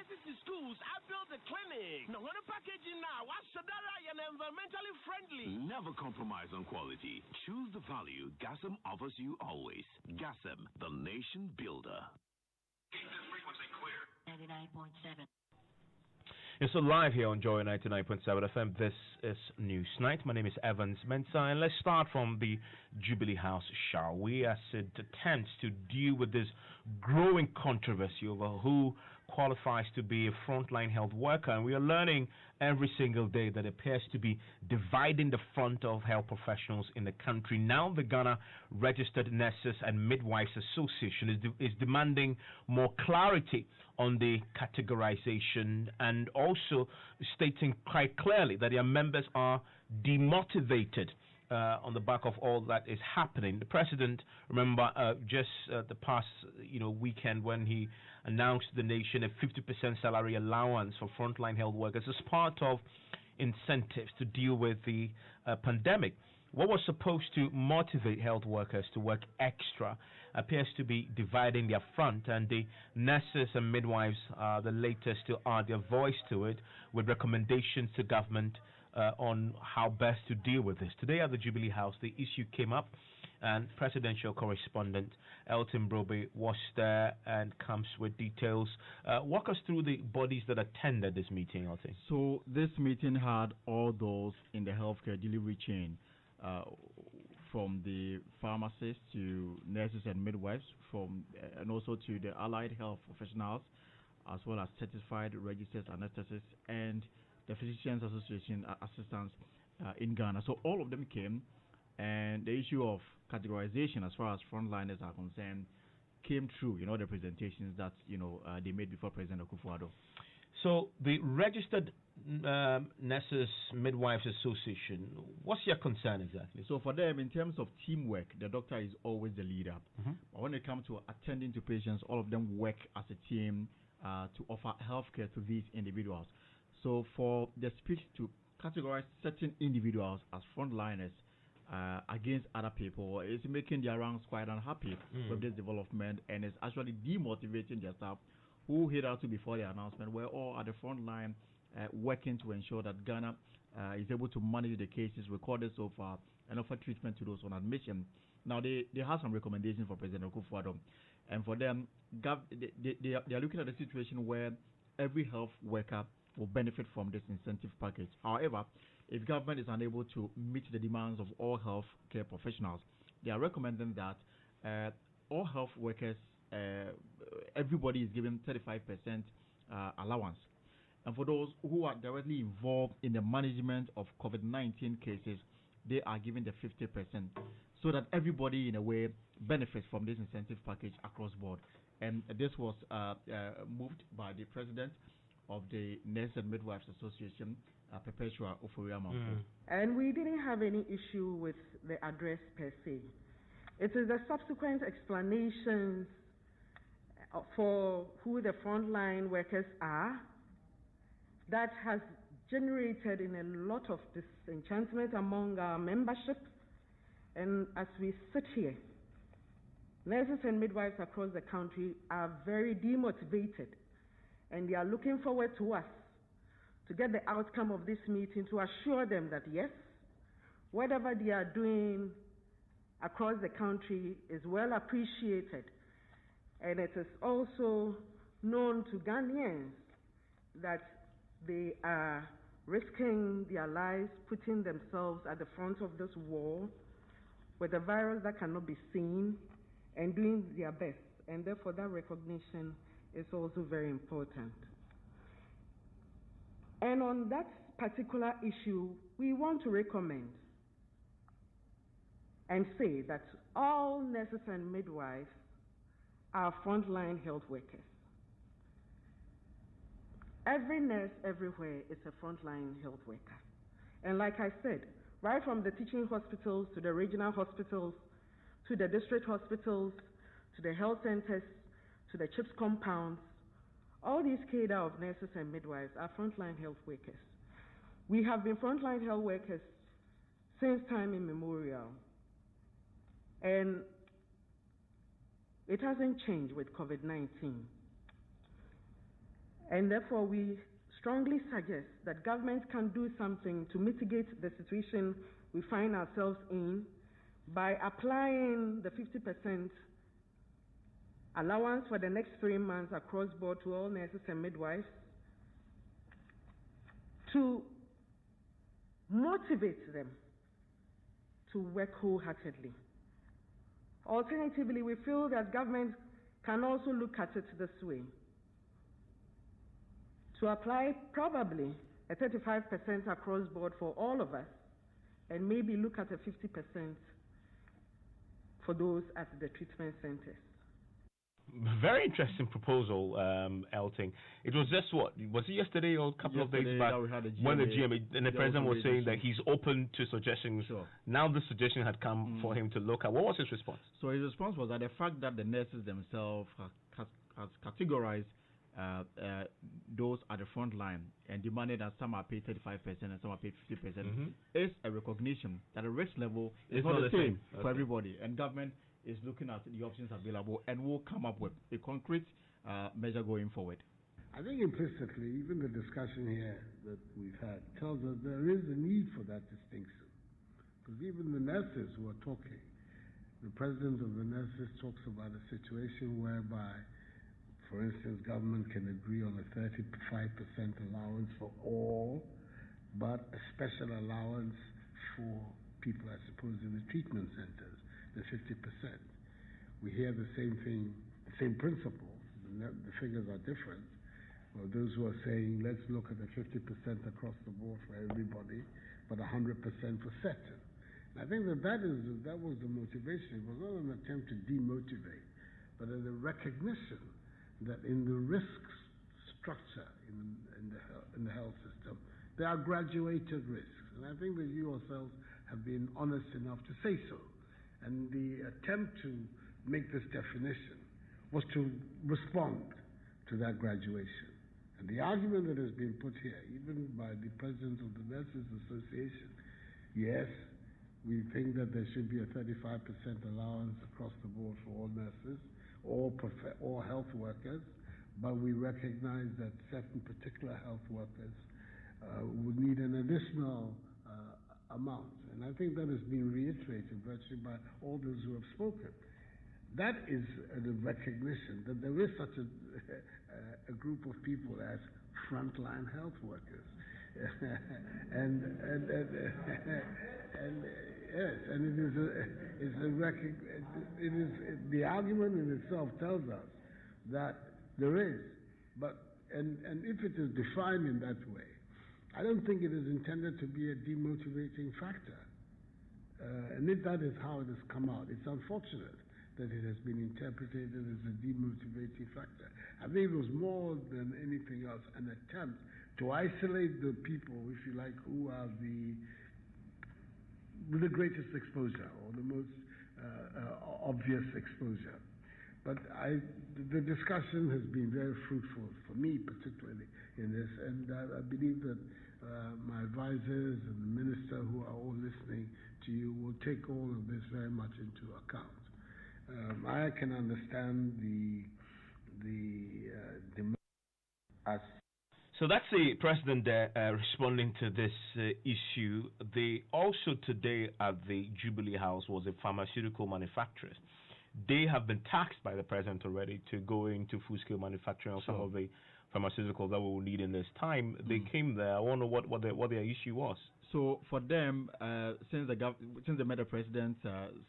universities to schools, I built a clinic. Now, when a packaging now, what's Sadara and environmentally friendly? Never compromise on quality. Choose the value Gassam offers you always. Gassam, the nation builder. Keep this frequency clear. 99.7. It's so live here on Joy 99.7 FM. This is News Night. My name is Evans Mensah, and let's start from the Jubilee House, shall we, as it attempts to deal with this growing controversy over who qualifies to be a frontline health worker. And we are learning every single day that appears to be dividing the front of health professionals in the country. Now the Ghana Registered Nurses and Midwives Association is demanding more clarity on the categorization, and also stating quite clearly that their members are demotivated on the back of all that is happening. The president, remember, just the past weekend, when he announced to the nation a 50% salary allowance for frontline health workers as part of incentives to deal with the pandemic. What was supposed to motivate health workers to work extra appears to be dividing their front, and the nurses and midwives are the latest to add their voice to it with recommendations to government on how best to deal with this. Today at the Jubilee House, the issue came up, and presidential correspondent Elton Brobe was there and comes with details. Walk us through the bodies that attended this meeting, Elton. So this meeting had all those in the healthcare delivery chain, from the pharmacists to nurses and midwives, and also to the allied health professionals, as well as certified registered anesthetists and the Physicians Association assistants in Ghana. So all of them came, and the issue of categorization as far as frontliners are concerned came through, the presentations that, they made before President Akufo-Addo. So the Registered Nurses Midwives Association, what's your concern exactly? So for them, in terms of teamwork, the doctor is always the leader. But when it comes to attending to patients, all of them work as a team to offer healthcare to these individuals. So for the speech to categorize certain individuals as frontliners against other people is making their ranks quite unhappy with this development, and it's actually demotivating their staff who hitherto before the announcement were all at the front line working to ensure that Ghana is able to manage the cases recorded so far and offer treatment to those on admission. Now, they have some recommendations for President Akufo-Addo, and for them, they are looking at a situation where every health worker will benefit from this incentive package. However, if government is unable to meet the demands of all health care professionals, they are recommending that all health workers, everybody is given 35% allowance. And for those who are directly involved in the management of COVID-19 cases, they are given the 50%, so that everybody in a way benefits from this incentive package across board. And this was moved by the president of the Nurse and Midwives Association, Perpetua Oforiama. And we didn't have any issue with the address per se. It is the subsequent explanations for who the frontline workers are that has generated in a lot of disenchantment among our membership. And as we sit here, nurses and midwives across the country are very demotivated, and they are looking forward to us to get the outcome of this meeting to assure them that yes, whatever they are doing across the country is well appreciated, and it is also known to Ghanaians that they are risking their lives, putting themselves at the front of this war with a virus that cannot be seen, and doing their best. And therefore that recognition is also very important. And on that particular issue, we want to recommend and say that all nurses and midwives are frontline health workers. Every nurse everywhere is a frontline health worker. And like I said, right from the teaching hospitals to the regional hospitals, to the district hospitals, to the health centers, to the CHIPS compounds, all these cadre of nurses and midwives are frontline health workers. We have been frontline health workers since time immemorial. And it hasn't changed with COVID-19. And therefore, we strongly suggest that government can do something to mitigate the situation we find ourselves in by applying the 50% allowance for the next 3 months across board to all nurses and midwives to motivate them to work wholeheartedly. Alternatively, we feel that government can also look at it this way: to apply probably a 35% across board for all of us, and maybe look at a 50% for those at the treatment centers. Very interesting proposal, Elting. It was just was it yesterday or a couple of days back when the GMA and the president was saying that he's open to suggestions. Sure. Now the suggestion had come for him to look at. What was his response? So his response was that the fact that the nurses themselves has categorized those at the front line and demanded that some are paid 35% and some are paid 50% is a recognition that the risk level is not the same for everybody, and government is looking at the options available and will come up with a concrete measure going forward. I think implicitly, even the discussion here that we've had tells us there is a need for that distinction. Because even the nurses who are talking, the president of the nurses talks about a situation whereby, for instance, government can agree on a 35% allowance for all, but a special allowance for people, I suppose, in the treatment centers, the 50%. We hear the same thing, the same principle. The figures are different. Well, those who are saying, let's look at the 50% across the board for everybody, but 100% for certain. And I think that was the motivation. It was not an attempt to demotivate, but a recognition that in the risk structure in the health system, there are graduated risks. And I think that you yourselves have been honest enough to say so. And the attempt to make this definition was to respond to that graduation. And the argument that has been put here, even by the president of the Nurses Association, yes, we think that there should be a 35% allowance across the board for all nurses, all health workers, but we recognize that certain particular health workers would need an additional amount. And I think that has been reiterated virtually by all those who have spoken. That is a recognition that there is such a group of people as frontline health workers. and yes, and it is the argument in itself tells us that there is, but and if it is defined in that way, I don't think it is intended to be a demotivating factor. And if that is how it has come out, it's unfortunate that it has been interpreted as a demotivating factor. I think it was more than anything else an attempt to isolate the people, if you like, who are with the greatest exposure or the most obvious exposure. But the discussion has been very fruitful for me, particularly in this, and I believe that my advisors and the minister who are all listening to you will take all of this very much into account. I can understand the demand as. So that's the president there responding to this issue. They also today at the Jubilee House was a pharmaceutical manufacturer. They have been taxed by the president already to go into full-scale manufacturing of some of the pharmaceuticals that we will need in this time. They came there. I wonder what their issue was. So for them, since they met the president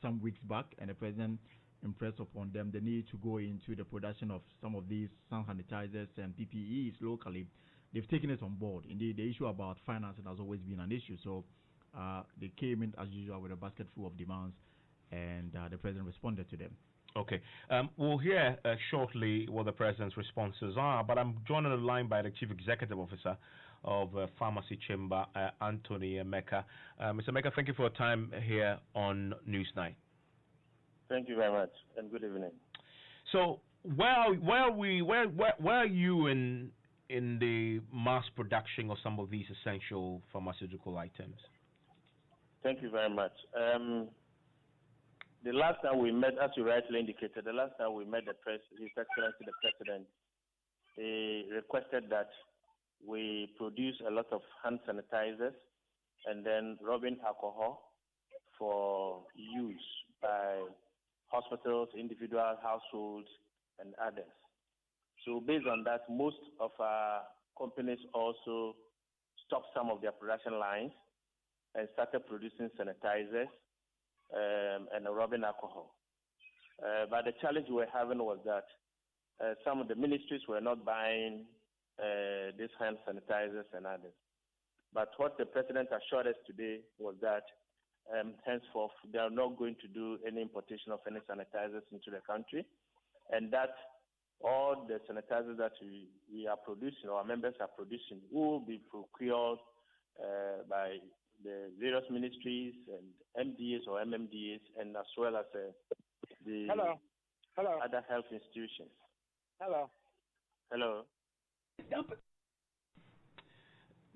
some weeks back, and the president impressed upon them the need to go into the production of some of these hand sanitizers and PPEs locally, they've taken it on board. Indeed, the issue about financing has always been an issue. So they came in as usual with a basket full of demands, and the president responded to them. Okay. We'll hear shortly what the president's responses are, but I'm joined on the line by the Chief Executive Officer of Pharmacy Chamber, Anthony Emeka. Mr. Emeka, thank you for your time here on Newsnight. Thank you very much, and good evening. So, where are you in the mass production of some of these essential pharmaceutical items? Thank you very much. The last time we met, as you rightly indicated, His Excellency the President, they requested that we produce a lot of hand sanitizers and then rubbing alcohol for use by hospitals, individual households, and others. So based on that, most of our companies also stopped some of their production lines and started producing sanitizers and rubbing alcohol. But the challenge we were having was that some of the ministries were not buying these hand sanitizers and others. But what the president assured us today was that henceforth they are not going to do any importation of any sanitizers into the country, and that all the sanitizers that we are producing, our members are producing, will be procured by the various ministries and MDAs or MMDAs, and as well as the other health institutions. Hello.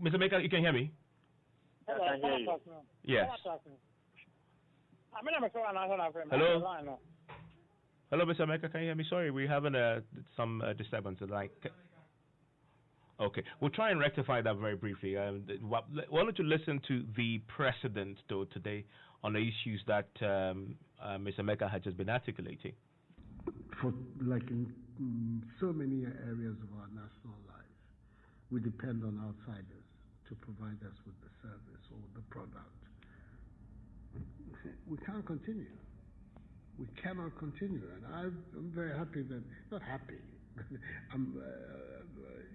Mr. Maker, you can hear me? I can hear you. Yes. Hello? Hello, Mr. Maker, can you hear me? Sorry, we're having some disturbance. Okay, we'll try and rectify that very briefly. Why don't you listen to the president, though, today on the issues that Mr. Maker had just been articulating? For like in so many areas of our national life, we depend on outsiders to provide us with the service or the product. We can't continue. We cannot continue, and I'm very happy that, not happy,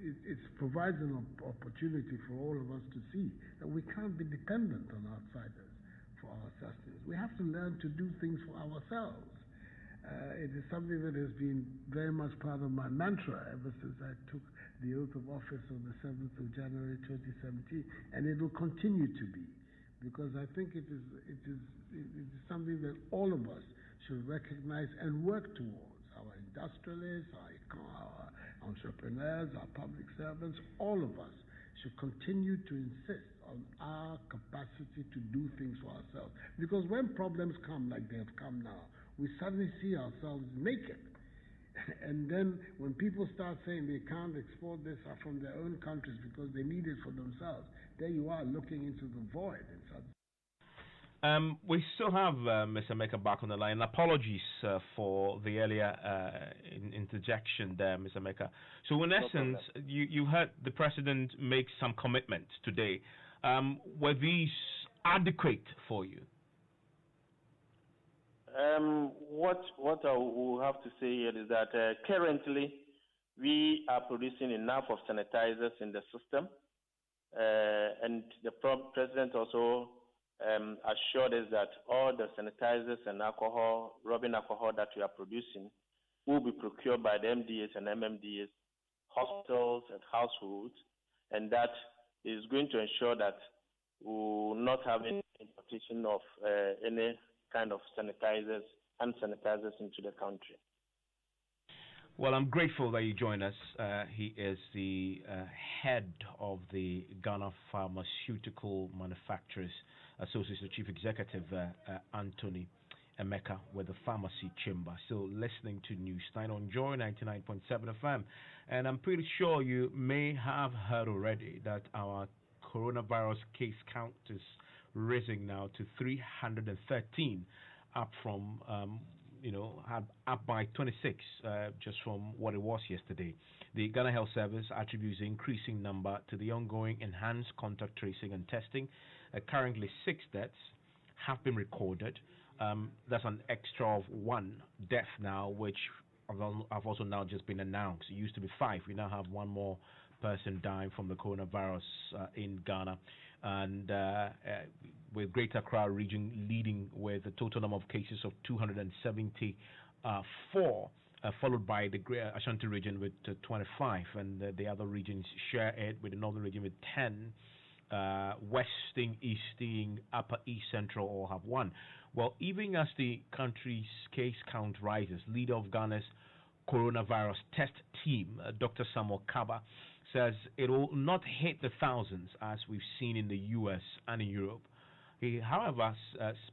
it provides an opportunity for all of us to see that we can't be dependent on outsiders for our sustenance. We have to learn to do things for ourselves. It is something that has been very much part of my mantra ever since I took the oath of office on the 7th of January 2017, and it will continue to be, because I think it is something that all of us should recognize and work towards. Our industrialists, our entrepreneurs, our public servants, all of us should continue to insist on our capacity to do things for ourselves. Because when problems come like they have come now, we suddenly see ourselves naked. And then when people start saying they can't export this from their own countries because they need it for themselves, there you are looking into the void. We still have Mr. Maker back on the line. Apologies for the earlier interjection there, Mr. Maker. So in essence, you heard the president make some commitments today. Were these adequate for you? What I will have to say here is that currently we are producing enough of sanitizers in the system, and the president also assured us that all the sanitizers and alcohol, rubbing alcohol that we are producing will be procured by the MDAs and MMDAs, hospitals and households, and that is going to ensure that we will not have any importation of any kind of sanitizers and sanitizers into the country. Well, I'm grateful that you join us. He is the head of the Ghana Pharmaceutical Manufacturers Association, Chief Executive Anthony Emeka with the Pharmacy Chamber. So listening to News 9 on Joy 99.7 FM. And I'm pretty sure you may have heard already that our coronavirus case count is rising now to 313, up from up by 26 just from what it was yesterday. The Ghana Health Service attributes the increasing number to the ongoing enhanced contact tracing and testing. Currently, 6 deaths have been recorded. That's an extra of 1 death now, which have also now just been announced. It used to be 5. We now have 1 more person dying from the coronavirus in Ghana. And with Greater Accra region leading with a total number of cases of 274, followed by the Greater Ashanti region with 25, and the other regions share it with the Northern region with 10. Western, Eastern, Upper East Central all have 1. Well, even as the country's case count rises, leader of Ghana's coronavirus test team, Dr. Samuel Kaba, says it will not hit the thousands as we've seen in the U.S. and in Europe. He, however,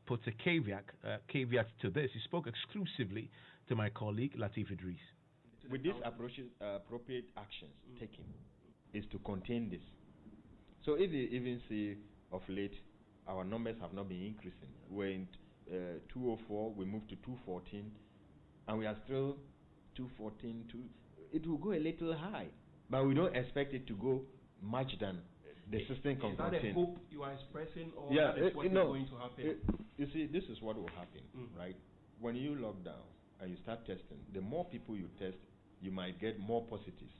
puts a caveat to this. He spoke exclusively to my colleague Latif Idris. with these appropriate actions taken is to contain this. So if you even see of late, our numbers have not been increasing. We're in 204, we moved to 214, and we are still 214. It will go a little high, but we don't expect it to go much than the system can contain. Is that a hope you are expressing, or yeah, that is what is going to happen? You see, this is what will happen, right? When you lock down and you start testing, the more people you test, you might get more positives,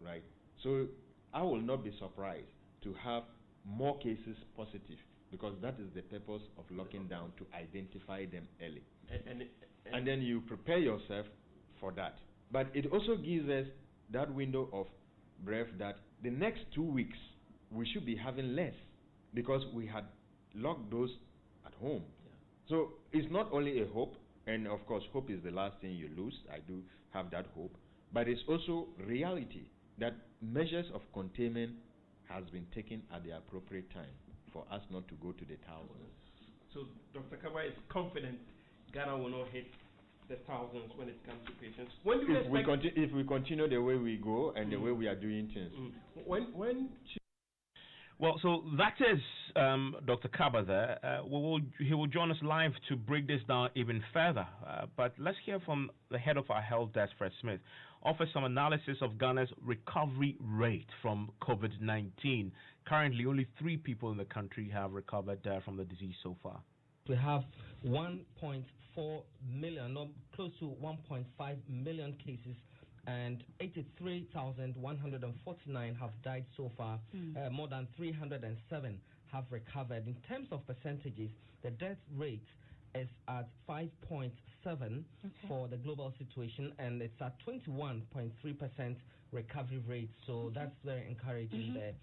right? So I will not be surprised to have more cases positive, because that is the purpose of locking down, to identify them early. And then you prepare yourself for that. But it also gives us that window of breath that the next 2 weeks we should be having less, because we had locked those at home. Yeah. So it's not only a hope, and of course hope is the last thing you lose. I do have that hope. But it's also reality that measures of containment has been taken at the appropriate time for us not to go to the thousands. So Dr. Kaba is confident Ghana will not hit the thousands when it comes to patients. When do if we continue the way we go and the way we are doing things. Well, so that is Dr. Kaba there. He will join us live to break this down even further. But let's hear from the head of our health desk, Fred Smith, offers some analysis of Ghana's recovery rate from COVID-19. Currently, only 3 people in the country have recovered from the disease so far. We have 1.4 million, or close to 1.5 million cases, and 83,149 have died so far. More than 307 have recovered. In terms of percentages, the death rate is at 5.7 for the global situation, and it's at 21.3% recovery rate. So that's very encouraging there.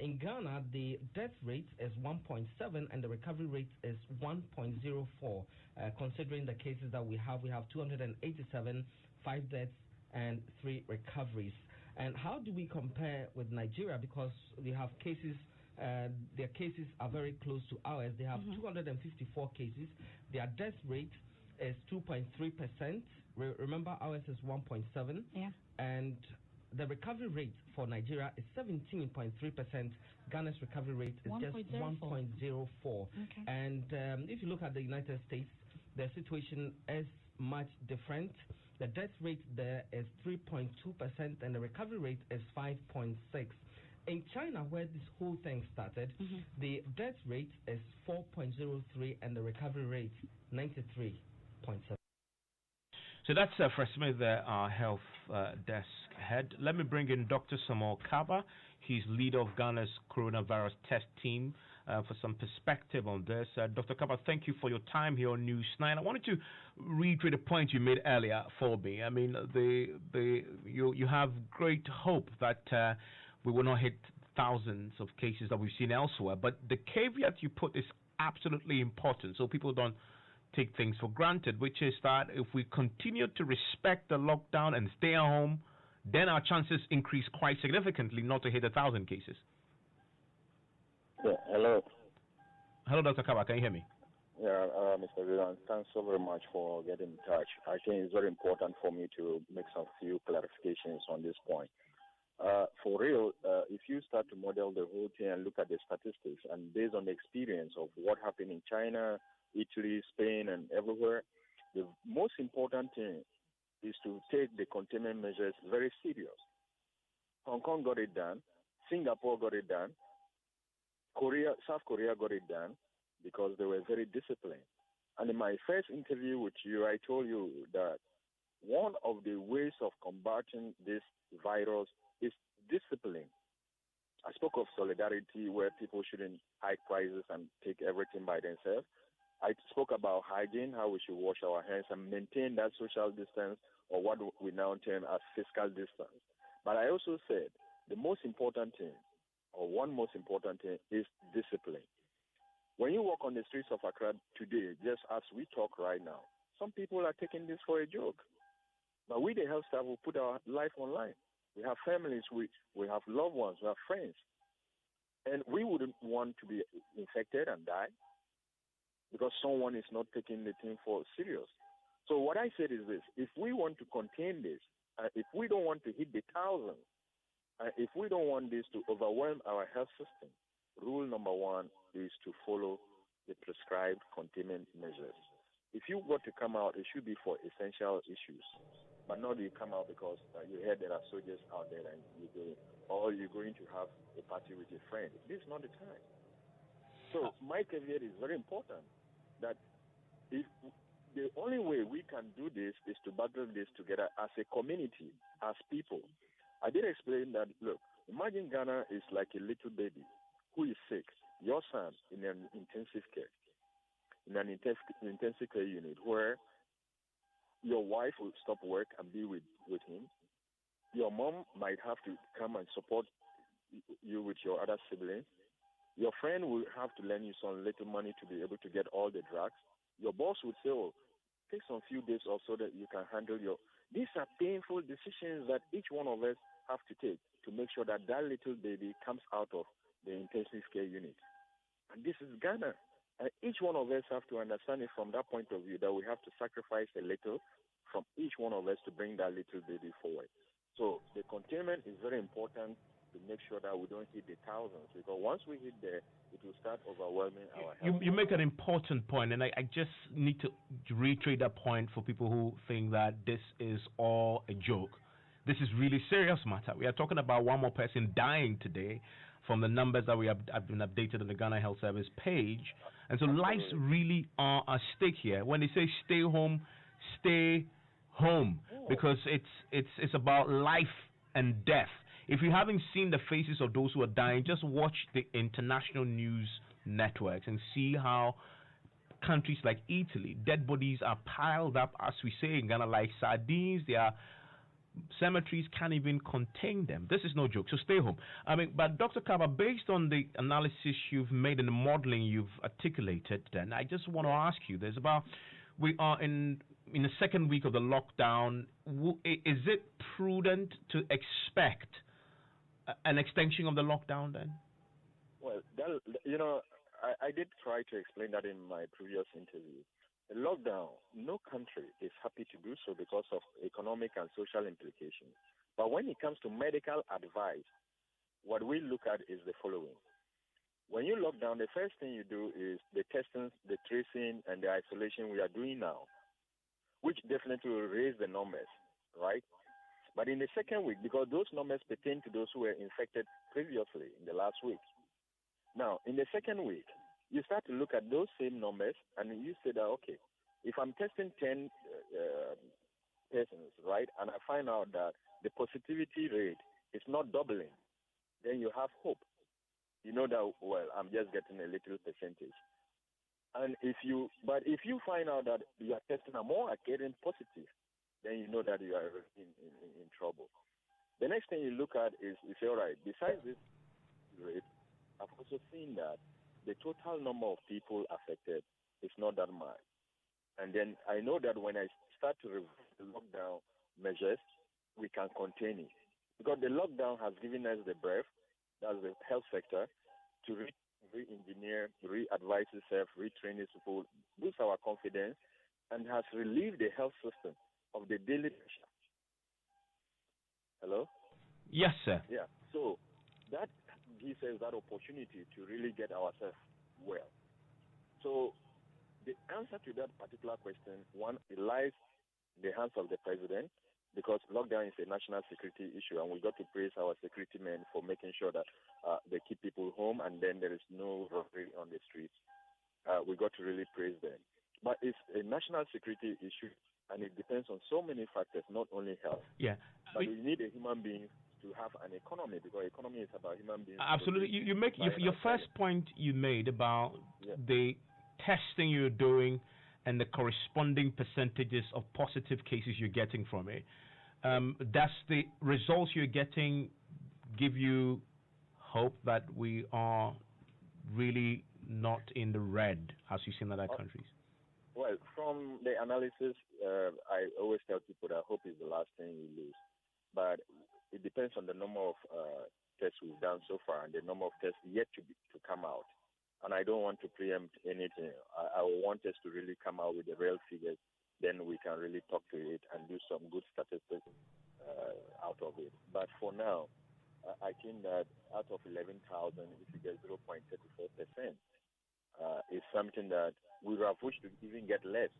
In Ghana, the death rate is 1.7 and the recovery rate is 1.04. Considering the cases that we have 287, 5 deaths and 3 recoveries. And how do we compare with Nigeria? Because we have cases, their cases are very close to ours. They have 254 cases. Their death rate is 2.3%. Remember, ours is 1.7. Yeah. And the recovery rate for Nigeria is 17.3%. Ghana's recovery rate is just 1.04. Okay. And if you look at the United States, the situation is much different. The death rate there is 3.2% and the recovery rate is 5.6%. In China, where this whole thing started, the death rate is 4.03 and the recovery rate 93.7. So that's Fred Smith, our health desk head. Let me bring in Dr. Samuel Kaba. He's leader of Ghana's coronavirus test team for some perspective on this. Dr. Kaba, thank you for your time here on News 9. I wanted to reiterate a point you made earlier for me. I mean, you have great hope that we will not hit thousands of cases that we've seen elsewhere. But the caveat you put is absolutely important, so people don't take things for granted, which is that if we continue to respect the lockdown and stay at home, then our chances increase quite significantly not to hit 1,000 cases. Yeah, hello. Hello, Dr. Kaba, can you hear me? Yeah, Mr. Vilan, thanks so very much for getting in touch. I think it's very important for me to make some few clarifications on this point. For real, if you start to model the whole thing and look at the statistics, and based on the experience of what happened in China, Italy, Spain, and everywhere, the most important thing is to take the containment measures very serious. Hong Kong got it done. Singapore got it done. South Korea got it done because they were very disciplined. And in my first interview with you, I told you that one of the ways of combating this virus is discipline. I spoke of solidarity, where people shouldn't hike prices and take everything by themselves. I spoke about hygiene, how we should wash our hands and maintain that social distance, or what we now term as physical distance. But I also said the most important thing, or one most important thing, is discipline. When you walk on the streets of Accra today, just as we talk right now, some people are taking this for a joke. But we, the health staff, will put our life online. We have families, we have loved ones, we have friends. And we wouldn't want to be infected and die because someone is not taking the thing for serious. So what I said is this: if we want to contain this if we don't want to hit the thousands, if we don't want this to overwhelm our health system, rule number one is to follow the prescribed containment measures. If you got to come out, it should be for essential issues, but not you come out because you heard there are soldiers out there and or you're going to have a party with your friend. This is not the time. So my caveat is very important that if the only way we can do this is to battle this together as a community, as people. I did explain that, look, imagine Ghana is like a little baby who is sick, your son in an intensive care, in an intensive care unit where your wife will stop work and be with him. Your mom might have to come and support you with your other siblings. Your friend will have to lend you some little money to be able to get all the drugs. Your boss would say, oh, take some few days off so that you can handle your... These are painful decisions that each one of us have to take to make sure that that little baby comes out of the intensive care unit. And this is Ghana. And each one of us have to understand it from that point of view, that we have to sacrifice a little from each one of us to bring that little baby forward. So the containment is very important to make sure that we don't hit the thousands, because once we hit there, it will start overwhelming our health. You make an important point, and I just need to reiterate that point for people who think that this is all a joke. This is really serious matter. We are talking about one more person dying today from the numbers that have been updated on the Ghana Health Service page. And so lives really are at stake here. When they say stay home, because it's about life and death. If you haven't seen the faces of those who are dying, just watch the international news networks and see how countries like Italy, dead bodies are piled up, as we say in Ghana, like sardines. Their cemeteries can't even contain them. This is no joke, so stay home. But Dr. Kaba, based on the analysis you've made and the modeling you've articulated, then I just want to ask you, we are in the second week of the lockdown. Is it prudent to expect an extension of the lockdown then? Well, I did try to explain that in my previous interview. The lockdown, no country is happy to do so because of economic and social implications. But when it comes to medical advice, what we look at is the following. When you lock down, the first thing you do is the testing, the tracing, and the isolation we are doing now, which definitely will raise the numbers, right? But in the second week, because those numbers pertain to those who were infected previously in the last week. Now, in the second week, you start to look at those same numbers, and you say that, okay, if I'm testing 10 persons, right, and I find out that the positivity rate is not doubling, then you have hope. You know that, well, I'm just getting a little percentage. And if you find out that you are testing a more are getting positive, then you know that you are in trouble. The next thing you look at is you say, all right, besides this rate, I've also seen that the total number of people affected is not that much. And then I know that when I start to reverse the lockdown measures, we can contain it. Because the lockdown has given us the breath, that's the health sector, to re-engineer, re-advise itself, retrain its people, boost our confidence, and has relieved the health system of the daily pressure. Hello? Yes, sir. Yeah. So that gives us that opportunity to really get ourselves well. So the answer to that particular question, one, it lies in the hands of the president, because lockdown is a national security issue, and we got to praise our security men for making sure that they keep people home, and then there is no robbery on the streets. We got to really praise them. But it's a national security issue, and it depends on so many factors, not only health. Yeah. But we need a human being to have an economy, because economy is about human beings. Absolutely. You make your first point you made about the testing you're doing and the corresponding percentages of positive cases you're getting from it. Does the results you're getting give you hope that we are really not in the red as you see in other countries? Well, from the analysis, I always tell people that hope is the last thing you lose. But it depends on the number of tests we've done so far and the number of tests yet to come out. And I don't want to preempt anything. I want us to really come out with the real figures. Then we can really talk to it and do some good statistics out of it. But for now, I think that out of 11,000, if you get 0.34%, is something that we would have wished to even get less.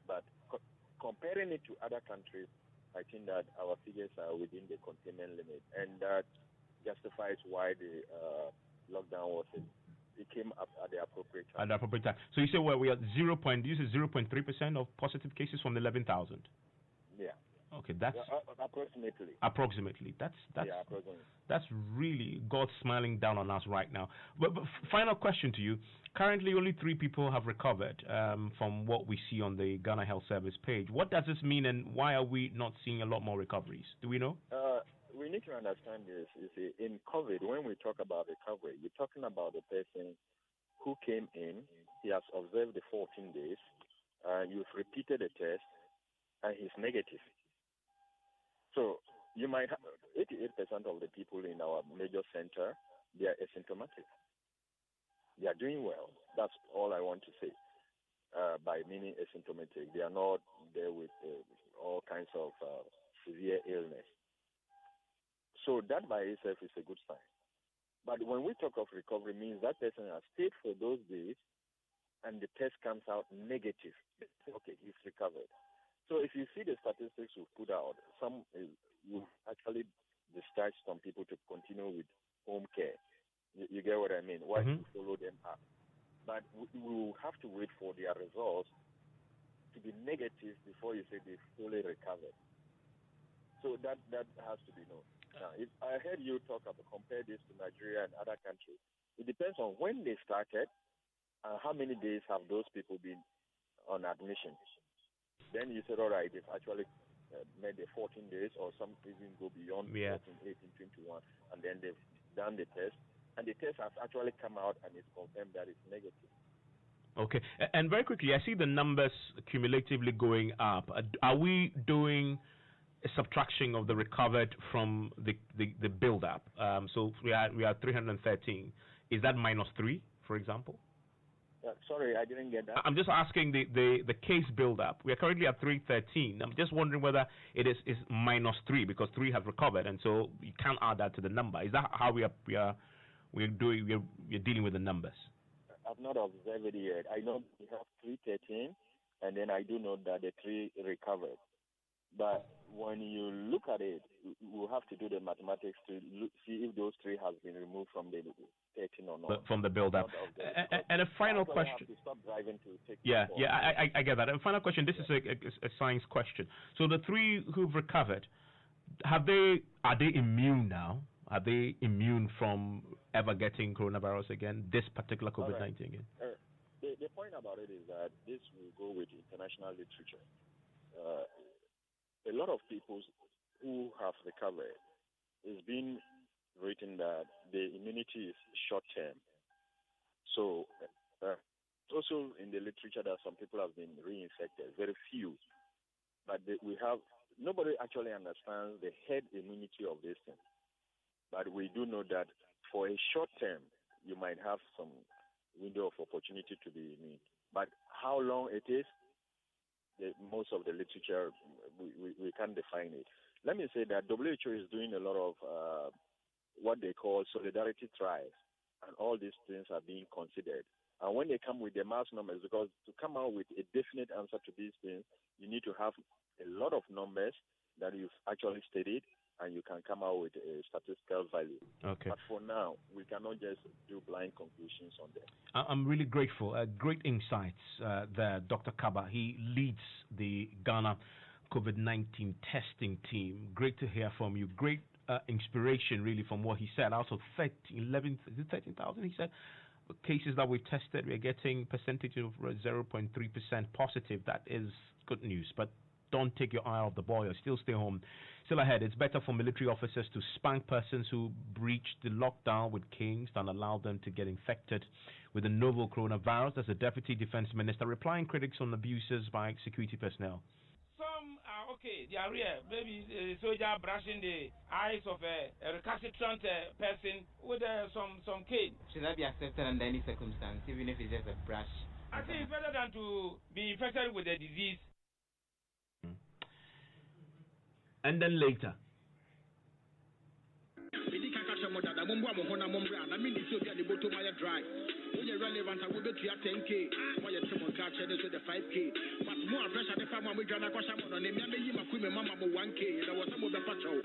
But comparing it to other countries, I think that our figures are within the containment limit, and that justifies why the lockdown it came up at the appropriate time. At the appropriate time. So you say we are 0.3% of positive cases from 11,000. Yeah. Okay, that's approximately. Approximately. That's approximately. That's really God smiling down on us right now. But final question to you. Currently, only 3 people have recovered from what we see on the Ghana Health Service page. What does this mean, and why are we not seeing a lot more recoveries? Do we know? We need to understand this. You see, in COVID, when we talk about recovery, we're talking about a person who came in, he has observed the 14 days, you've repeated the test, and he's negative. So you might have 88% of the people in our major center, they are asymptomatic. They are doing well. That's all I want to say. By meaning asymptomatic, they are not there with all kinds of severe illness. So that by itself is a good sign. But when we talk of recovery, means that person has stayed for those days, and the test comes out negative. Okay, he's recovered. So if you see the statistics we've put out, we actually discharge some people to continue with home care. You get what I mean? Why to follow them up? But we will have to wait for their results to be negative before you say they've fully recovered. So that has to be known. Now, if I heard you compare this to Nigeria and other countries, it depends on when they started and how many days have those people been on admission. Then you said, all right, they've actually made the 14 days, or some even go beyond 14, 18, 21, and then they've done the test. And the test has actually come out and it's confirmed that it's negative. Okay. And very quickly, I see the numbers cumulatively going up. Are we doing a subtraction of the recovered from the build-up? So we are 313. Is that -3, for example? Sorry, I didn't get that. I'm just asking the case build-up. We are currently at 313. I'm just wondering whether it is -3 because 3 have recovered, and so you can't add that to the number. Is that how we're dealing with the numbers? I've not observed it yet. I know we have 313, and then I do know that the 3 recovered. But when you look at it, we'll have to do the mathematics to see if those 3 have been removed from the 13 or not. From the build-up. And a final question. Have to stop driving to take I get that. A final question. This is a science question. So the 3 who've recovered, are they immune now? Are they immune from ever getting coronavirus again, this particular COVID-19 again? The point about it is that this will go with international literature. A lot of people who have recovered, it's been written that the immunity is short-term. So also in the literature that some people have been reinfected, very few. But nobody actually understands the herd immunity of this thing. But we do know that for a short term, you might have some window of opportunity to be immune. But how long it is, most of the literature, we can't define it. Let me say that WHO is doing a lot of what they call solidarity trials, and all these things are being considered. And when they come with the mass numbers, because to come out with a definite answer to these things, you need to have a lot of numbers that you've actually studied, and you can come out with a statistical value. Okay. But for now, we cannot just do blind conclusions on them. I'm really grateful. Great insights there, Dr. Kaba. He leads the Ghana COVID-19 testing team. Great to hear from you. Great inspiration, really, from what he said. Out of 13,000, he said, cases that we tested, we're getting percentage of 0.3% positive. That is good news. But don't take your eye off the ball. Still stay home. Still ahead, it's better for military officers to spank persons who breach the lockdown with canes than allow them to get infected with the novel coronavirus. That's the Deputy Defense Minister replying critics on abuses by security personnel. Some are okay, they are real. Maybe a soldier brushing the eyes of a recalcitrant person with some cane. Should that be accepted under any circumstance, even if it's just a brush? I think it's better than to be infected with the disease. And then later. Relevant, I will bet you 10K. Why you come on catch this with the 5K? But more pressure the farmer we gonna cause I'm on the mama 1K. There was some of the patrol.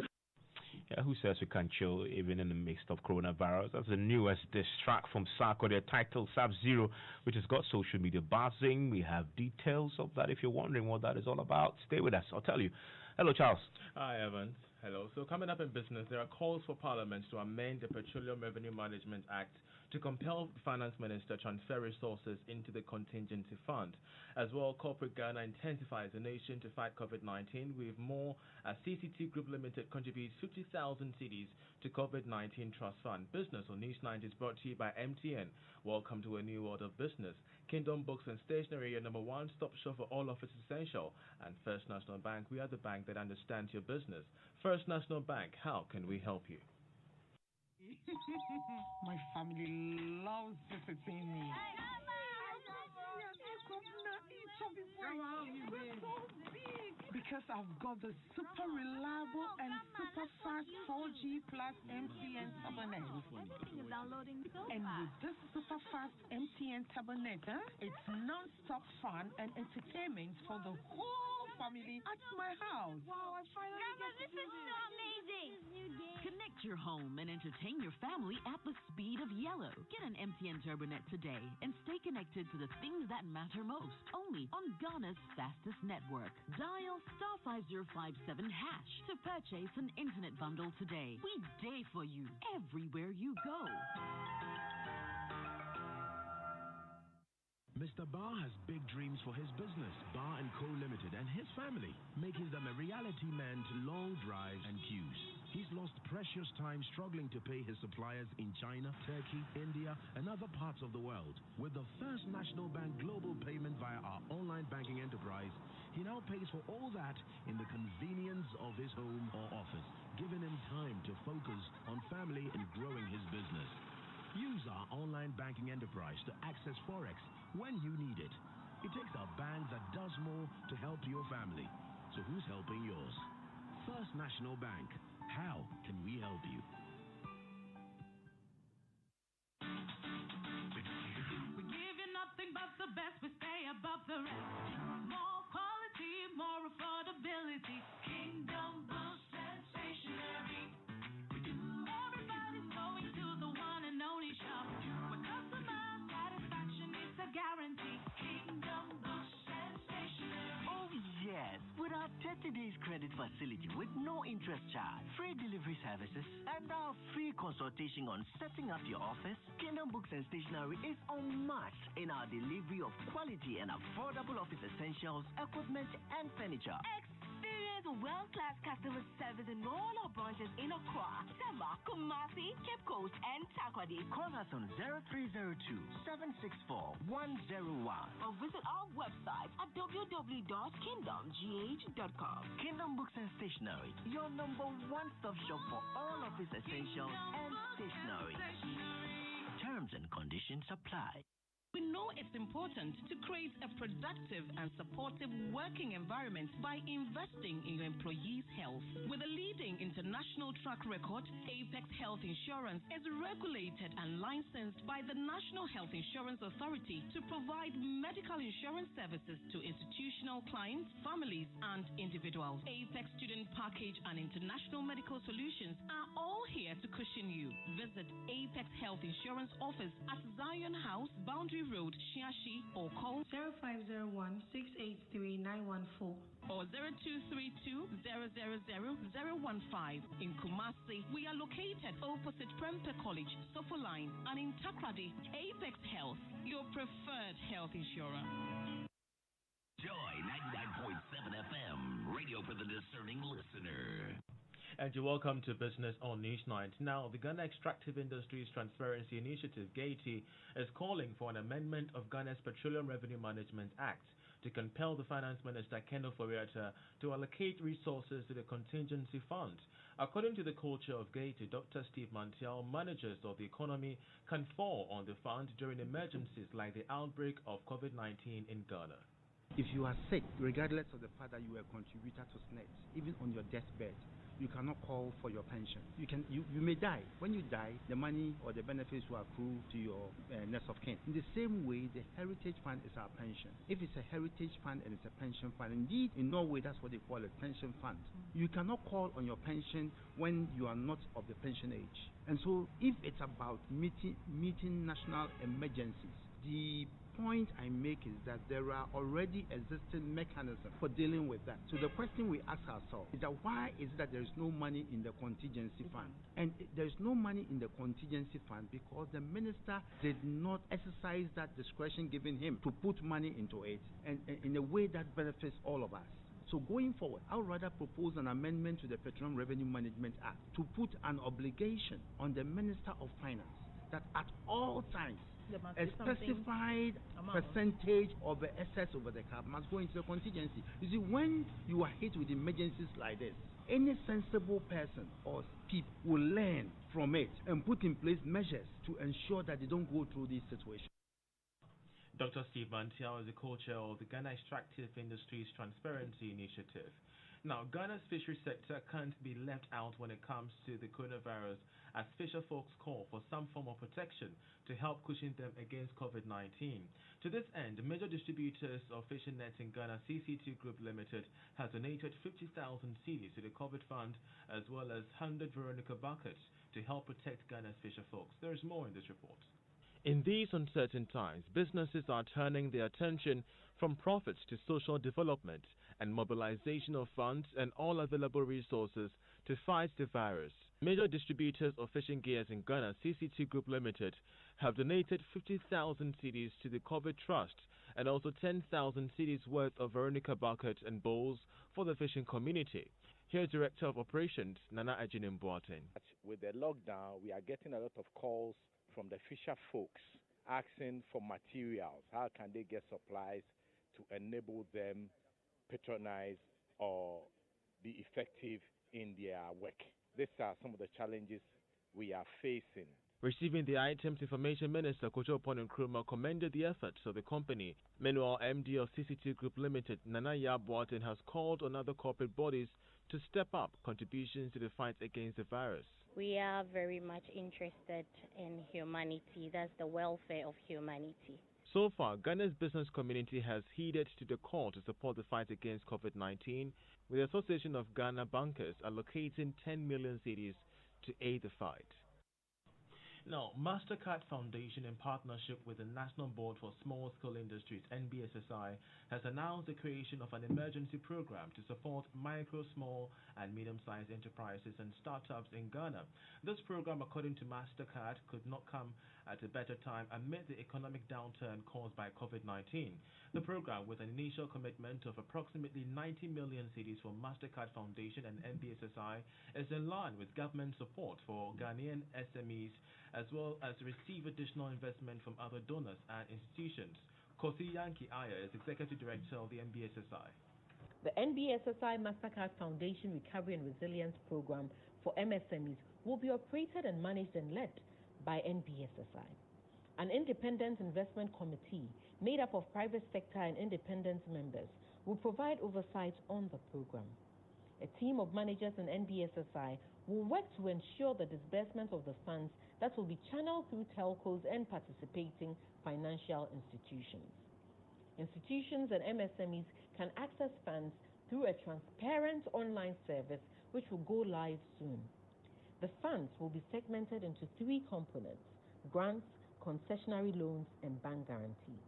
Yeah, who says we can't chill even in the midst of coronavirus? That's the newest diss track from Sarko, their title Sub-Zero, which has got social media buzzing. We have details of that if you're wondering what that is all about. Stay with us, I'll tell you. Hello, Charles. Hi, Evans. Hello. So coming up in business, there are calls for Parliament to amend the Petroleum Revenue Management Act to compel the Finance Minister to transfer resources into the contingency fund. As well, Corporate Ghana intensifies the nation to fight COVID-19 with more. CCT Group Limited contributes 50,000 cedis to COVID-19 Trust Fund. Business on News 9 is brought to you by MTN. Welcome to a new world of business. Kingdom Books and Stationery, your number one-stop shop for all office essential. And First National Bank, we are the bank that understands your business. First National Bank, how can we help you? My family loves visiting me. Because I've got the super reliable and super fast 4G plus MTN Tabernet. And with this super fast MTN Tabernet, it's non-stop fun and entertainment for the whole family at my house. Wow, I finally this is so amazing. Connect your home and entertain your family at the speed of yellow. Get an MTN Turbonet today and stay connected to the things that matter most. Only on Ghana's fastest network. Dial *5057# to purchase an internet bundle today. We day for you everywhere you go. Mr. Barr has big dreams for his business, Barr & Co. Limited, and his family, making them a reality man to long drives and queues. He's lost precious time struggling to pay his suppliers in China, Turkey, India, and other parts of the world. With the First National Bank global payment via our online banking enterprise, he now pays for all that in the convenience of his home or office, giving him time to focus on family and growing his business. Use our online banking enterprise to access Forex when you need it. It takes a bank that does more to help your family. So who's helping yours? First National Bank. How can we help you? We give you nothing but the best. We stay above the rest. More quality, more affordability. Kingdom Books and Stationery. Everybody's going to the one and only shop where customer satisfaction is a guarantee. Kingdom Books and Stationery. Oh yes, with our 30 days credit facility with no interest charge, free delivery services, and our free consultation on setting up your office, Kingdom Books and Stationery is unmatched in our delivery of quality and affordable office essentials, equipment, and furniture. Experience world-class customer service in all our branches in Accra, Tema, Kumasi, Cape Coast, and Takoradi. Call us on 0302-764-101 or visit our website at www.kingdomgh.com. Kingdom Books and Stationery, your number one-stop shop for all office essentials and stationery. Terms and conditions apply. We know it's important to create a productive and supportive working environment by investing in your employees' health. With a leading international track record, Apex Health Insurance is regulated and licensed by the National Health Insurance Authority to provide medical insurance services to institutional clients, families, and individuals. Apex Student Package and International Medical Solutions are all here to cushion you. Visit Apex Health Insurance Office at Zion House, Boundary Road, Shiashi, or call 0501-683-914 or 0232-000-015. In Kumasi, we are located opposite Prempeh College, Sofo Line, and in Takrady, Apex Health, your preferred health insurer. Joy 99.7 FM, radio for the discerning listener. And you're welcome to Business on News 9. Now, the Ghana Extractive Industries Transparency Initiative, GATI, is calling for an amendment of Ghana's Petroleum Revenue Management Act to compel the Finance Minister, Kenneth Oriata, to allocate resources to the contingency fund. According to the culture of GATI, Dr. Steve Mantial, managers of the economy can fall on the fund during emergencies like the outbreak of COVID-19 in Ghana. If you are sick, regardless of the fact that you are a contributor to SNET, even on your deathbed, you cannot call for your pension. You may die. When you die, the money or the benefits will accrue to your next of kin. In the same way, the heritage fund is our pension. If it's a heritage fund and it's a pension fund, indeed, in Norway, that's what they call a pension fund. You cannot call on your pension when you are not of the pension age. And so, if it's about meeting national emergencies, the point I make is that there are already existing mechanisms for dealing with that. So the question we ask ourselves is that why is it that there is no money in the contingency fund? And there is no money in the contingency fund because the minister did not exercise that discretion given him to put money into it and in a way that benefits all of us. So going forward, I would rather propose an amendment to the Petroleum Revenue Management Act to put an obligation on the Minister of Finance that at all times a specified percentage of the excess over the cap must go into the contingency. You see, when you are hit with emergencies like this, any sensible person or people will learn from it and put in place measures to ensure that they don't go through these situations. Dr. Steve Mantiao is the co-chair of the Ghana Extractive Industries Transparency Initiative. Now, Ghana's fishery sector can't be left out when it comes to the coronavirus, as fisher folks call for some form of protection to help cushion them against COVID-19. To this end, major distributors of fishing nets in Ghana, CC2 Group Limited, has donated 50,000 cedis to the COVID fund, as well as 100 Veronica buckets to help protect Ghana's fisher folks. There is more in this report. In these uncertain times, businesses are turning their attention from profits to social development and mobilization of funds and all available resources to fight the virus. Major distributors of fishing gears in Ghana, CC2 Group Limited, have donated 50,000 cedis to the COVID Trust and also 10,000 cedis worth of Veronica buckets and bowls for the fishing community. Here's Director of Operations, Nana Ajinim Boateng. With the lockdown, we are getting a lot of calls from the fisher folks asking for materials. How can they get supplies to enable them patronize or be effective in their work? These are some of the challenges we are facing. Receiving the items, Information Minister Kojo Pon Nkrumah commended the efforts of the company. Meanwhile, MD of CC2 Group Limited, Nana Boateng, has called on other corporate bodies to step up contributions to the fight against the virus. We are very much interested in humanity. That's the welfare of humanity. So far, Ghana's business community has heeded to the call to support the fight against COVID-19, with the Association of Ghana Bankers allocating 10 million cedis to aid the fight. Now, MasterCard Foundation, in partnership with the National Board for Small-Scale Industries, NBSSI, has announced the creation of an emergency program to support micro, small, and medium-sized enterprises and startups in Ghana. This program, according to MasterCard, could not come at a better time amid the economic downturn caused by COVID-19. The program, with an initial commitment of approximately 90 million cedis for MasterCard Foundation and NBSSI, is in line with government support for Ghanaian SMEs, as well as receive additional investment from other donors and institutions. Kosi Yankee Aya is Executive Director of the NBSSI. The NBSSI MasterCard Foundation Recovery and Resilience Program for MSMEs will be operated and managed and led by NBSSI. An independent investment committee made up of private sector and independent members will provide oversight on the program. A team of managers in NBSSI will work to ensure the disbursement of the funds that will be channeled through telcos and participating financial institutions. Institutions and MSMEs can access funds through a transparent online service which will go live soon. The funds will be segmented into 3 components: grants, concessionary loans, and bank guarantees.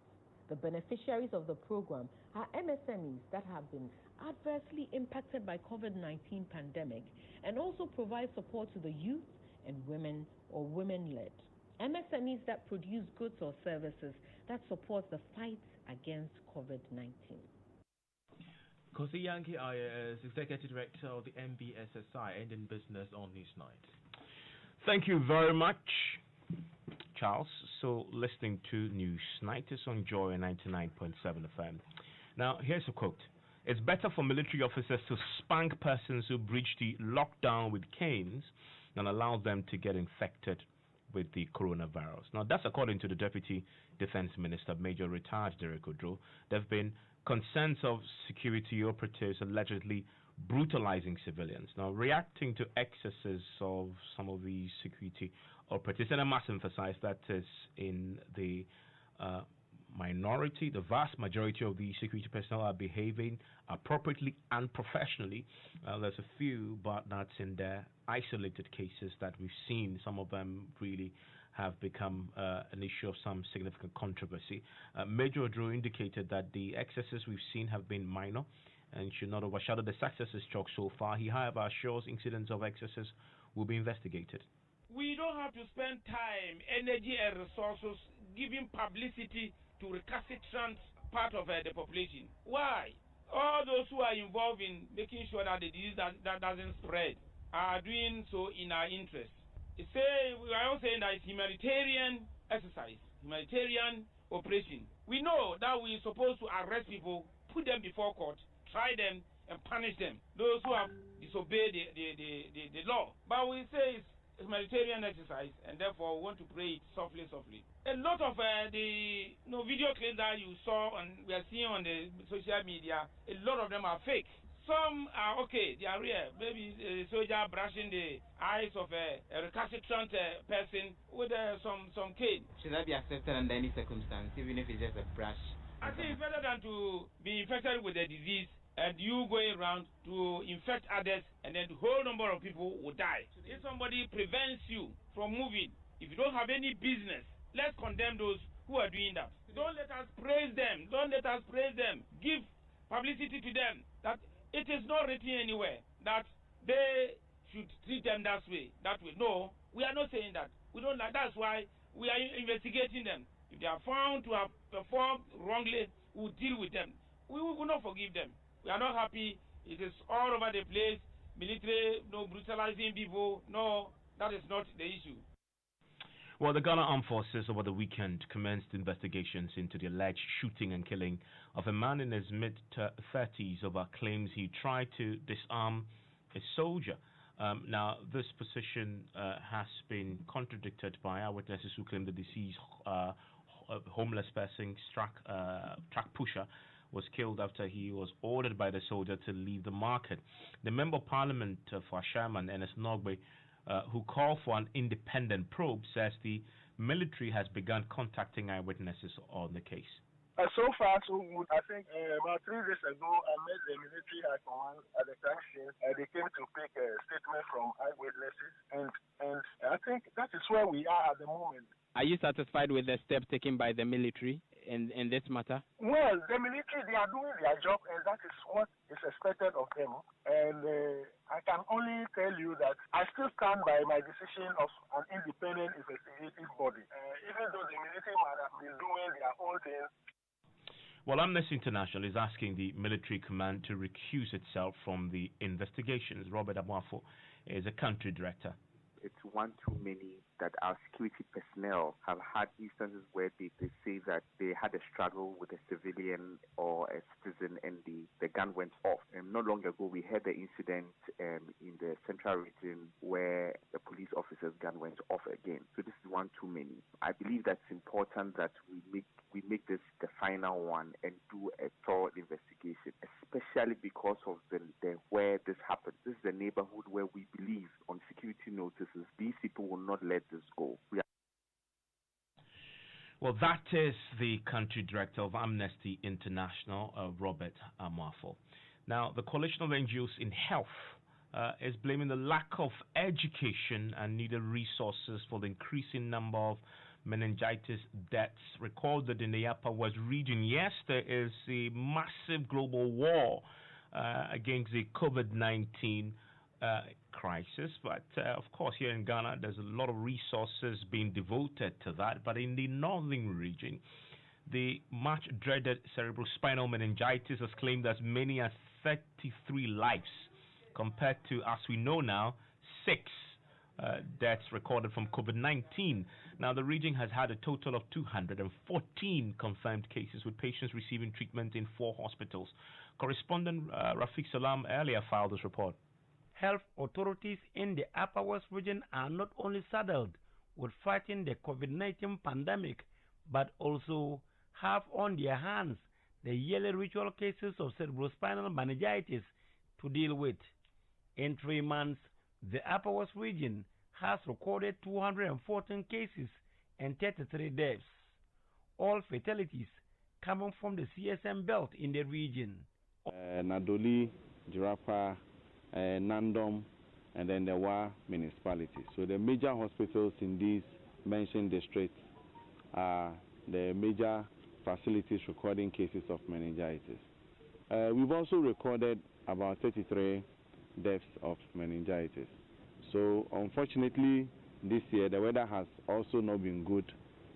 The beneficiaries of the program are MSMEs that have been adversely impacted by COVID-19 pandemic and also provide support to the youth and women or women-led. MSMEs that produce goods or services that support the fight against COVID-19. Kosi Yankee Aya is Executive Director of the NBSSI, ending business on Newsnight. Thank you very much, Charles. So, listening to Newsnight is on Joy 99.7 FM. Now, here's a quote. It's better for military officers to spank persons who breach the lockdown with canes than allow them to get infected with the coronavirus. Now, that's according to the Deputy Defense Minister, Major Retired Derek Odro. There have been concerns of security operatives allegedly brutalizing civilians. Now, reacting to excesses of some of these security operatives, and I must emphasize that is in the minority. The vast majority of the security personnel are behaving appropriately and professionally. There's a few, but that's in the isolated cases that we've seen. Some of them really have become an issue of some significant controversy. Major Drew indicated that the excesses we've seen have been minor and should not overshadow the successes chalked so far. He, however, assures incidents of excesses will be investigated. We don't have to spend time, energy, and resources giving publicity to recalcitrant part of the population. Why? All those who are involved in making sure that the disease that doesn't spread are doing so in our interest. We are all saying that it's humanitarian exercise, humanitarian operation. We know that we're supposed to arrest people, put them before court, try them, and punish them, those who have disobeyed the law. But we say it's humanitarian exercise, and therefore we want to pray it softly. A lot of the video clips that you saw and we are seeing on the social media, a lot of them are fake. Some are okay, they are real. Maybe a soldier brushing the eyes of a recalcitrant person with some cane. Should that be accepted under any circumstance, even if it's just a brush? I think it's better than to be infected with a disease and you going around to infect others, and then the whole number of people will die. If somebody prevents you from moving, if you don't have any business, let's condemn those who are doing that. Don't let us praise them. Give publicity to them that it is not written anywhere that they should treat them that way. No, we are not saying that. We don't like. That's why we are investigating them. If they are found to have performed wrongly, we will deal with them. We will not forgive them. We are not happy. It is all over the place. Military, no brutalizing people. No, that is not the issue. Well, the Ghana Armed Forces over the weekend commenced investigations into the alleged shooting and killing of a man in his mid-30s over claims he tried to disarm a soldier. Now, this position has been contradicted by eyewitnesses who claim the deceased homeless person, track pusher, was killed after he was ordered by the soldier to leave the market. The Member of Parliament for Sherman, Ernest Nogbe, who called for an independent probe, says the military has begun contacting eyewitnesses on the case. So far, so good. I think about 3 days ago, I met the military high command at the crime scene. They came to take a statement from eyewitnesses, and I think that is where we are at the moment. Are you satisfied with the steps taken by the military in this matter? Well, the military, they are doing their job, and that is what is expected of them. And I can only tell you that I still stand by my decision of an independent investigative body, even though the military might have been doing their own thing. Well, Amnesty International is asking the military command to recuse itself from the investigations. Robert Abuafo is a country director. It's one too many that our security personnel have had instances where they say that they had a struggle with a civilian or a citizen and the gun went off. And not long ago, we had the incident in the central region where the police officer's gun went off again. So this is one too many. I believe that's important that we make this the final one and do a thorough investigation, especially because of the where this happened. This is a neighborhood where we believe on security notices, these people will not let this go. Well, that is the country director of Amnesty International, Robert Abuafo. Now, the coalition of NGOs in health is blaming the lack of education and needed resources for the increasing number of meningitis deaths recorded in the Upper West region. Yes, there is a massive global war against the COVID-19 crisis, but of course here in Ghana there's a lot of resources being devoted to that. But in the northern region, the much dreaded cerebrospinal meningitis has claimed as many as 33 lives, compared to, as we know now, 6 deaths recorded from COVID-19. Now, the region has had a total of 214 confirmed cases, with patients receiving treatment in 4 hospitals. Correspondent Rafiq Salam earlier filed this report. Health authorities in the Upper West region are not only saddled with fighting the COVID-19 pandemic, but also have on their hands the yearly ritual cases of cerebrospinal meningitis to deal with. In 3 months, the Upper West region has recorded 214 cases and 33 deaths, all fatalities coming from the CSM belt in the region. Nadoli, Jirapa, Nandom, and then the Wa municipality. So the major hospitals in these mentioned districts are the major facilities recording cases of meningitis. We've also recorded about 33 deaths of meningitis. So unfortunately, this year the weather has also not been good,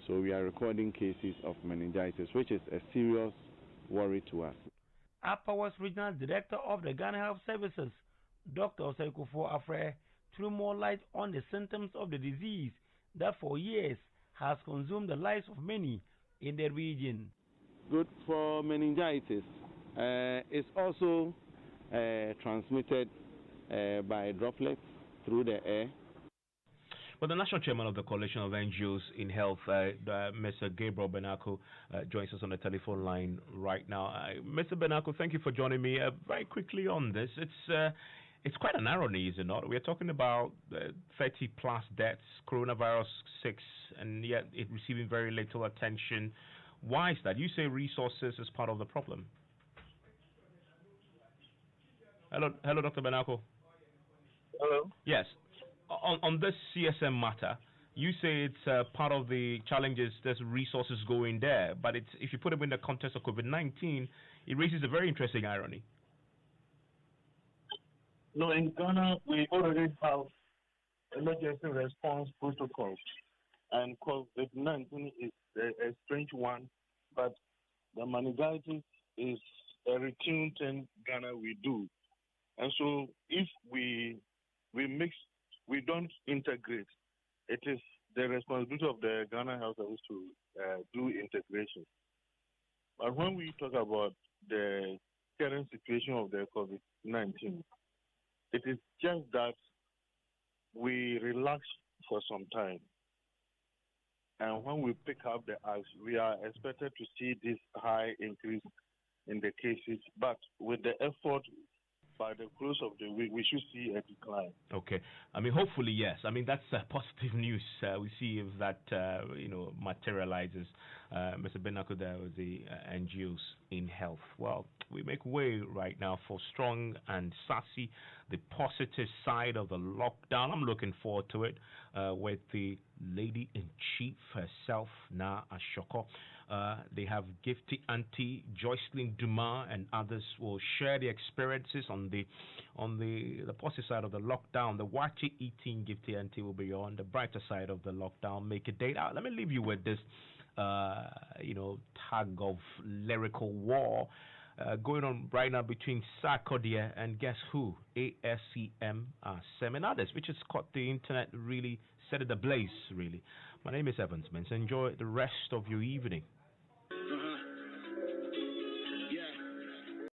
so we are recording cases of meningitis, which is a serious worry to us. Upper West Regional Director of the Ghana Health Services, Dr. Osaikufo Afre, threw more light on the symptoms of the disease that for years has consumed the lives of many in the region. Good for meningitis. It's also transmitted by droplets through the air. Well, the National Chairman of the Coalition of NGOs in Health, Mr. Gabriel Benako, joins us on the telephone line right now. Mr. Benako, thank you for joining me. Very quickly on this, it's quite an irony, is it not? We're talking about 30 plus deaths, coronavirus 6, and yet it receiving very little attention. Why is that? You say resources is part of the problem. Hello, Dr. Benako. Hello. Yes. On this CSM matter, you say it's part of the challenges. There's resources going there, but if you put it in the context of COVID-19, it raises a very interesting irony. No, in Ghana, we already have emergency response protocols, and COVID-19 is a strange one, but the meningitis is a routine thing Ghana we do. And so if we don't integrate, it is the responsibility of the Ghana Health Service to do integration. But when we talk about the current situation of the COVID-19, it is just that we relax for some time. And when we pick up the axe, we are expected to see this high increase in the cases. But with the effort, by the close of the week, we should see a decline. Okay. I mean, hopefully, yes. I mean, that's positive news. We see if that, materializes. Mr. Benako there with the NGOs in health. Well, we make way right now for strong and sassy, the positive side of the lockdown. I'm looking forward to it with the lady-in-chief herself, Na Ashoko. They have Gifty Auntie, Joycelyn Dumas, and others will share the experiences on the positive side of the lockdown. The Wachi eating Gifty Auntie will be on the brighter side of the lockdown. Make a date out. Let me leave you with this, tug of lyrical war going on right now between Sarkodie and guess who? ASCM, Sem and others, which has caught the internet really set it ablaze. Really, my name is Evans Mensah. Enjoy the rest of your evening.